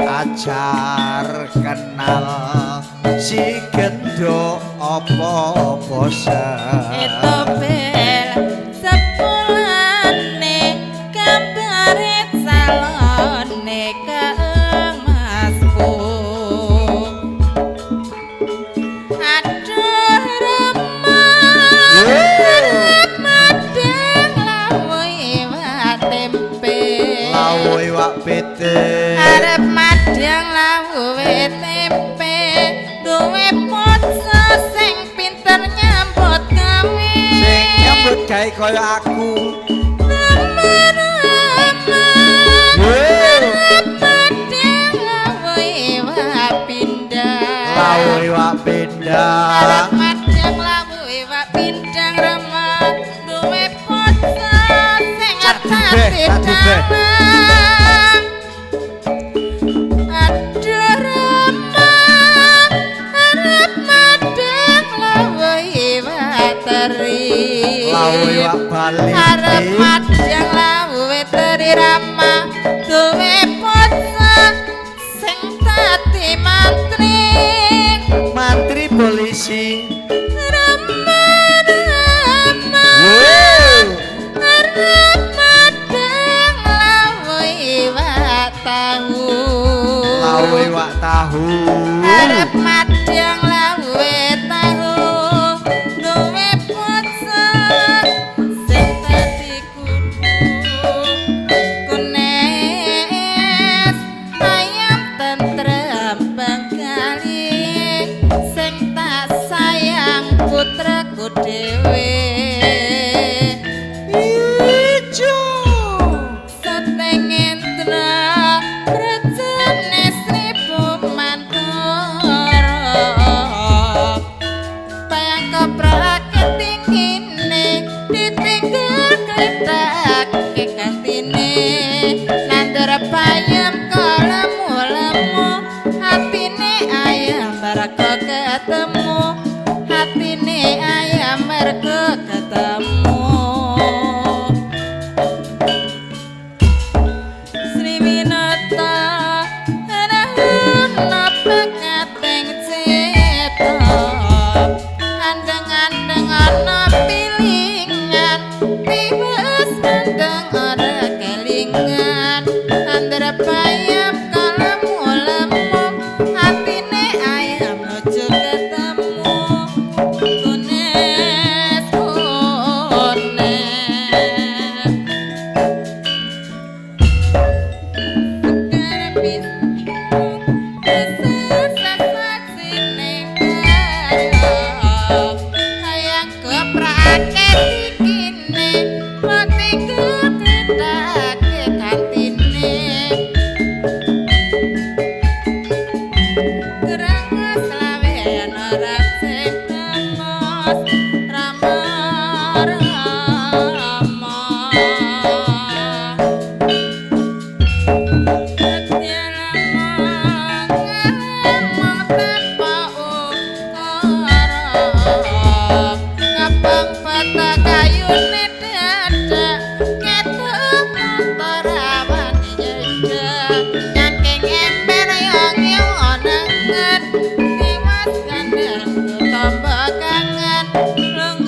Ajar kenal si gendho apa bosan etobel sepulane gambare salone kemasku aduh remah madeng lawuh iwak tempe lawuh iwak pete arep madang lawuh tempe duwe poso sing pinter nyambut gawe sing nyambut gawe kaya aku lawuh iwak pindang arep madang lawuh iwak pindang remah duwe poso sing ati lawuh iwak bali arep madang lawuh teri rama duwe poso sing dadi mantri polisi rama arep madang lawuh iwak tahu arep madang lawuh tahu duwe poso sing dadi kunes ayam tentrem bengkali sing tak sayang putraku dhewe ijo satengendra rejane Sribu Mantara bayang koprake tinggine ditinggal kretake kantine nandur bayam kalemu-lemu atine ayam mergo ketemu atine ayam mergo ketemu Sri Winata ana pekateng cita andeng-andeng ana pilingan tiwes andeng ora kelingan andra bayam kalemu-lemu atine ayam nuju ketemu tunes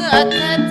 But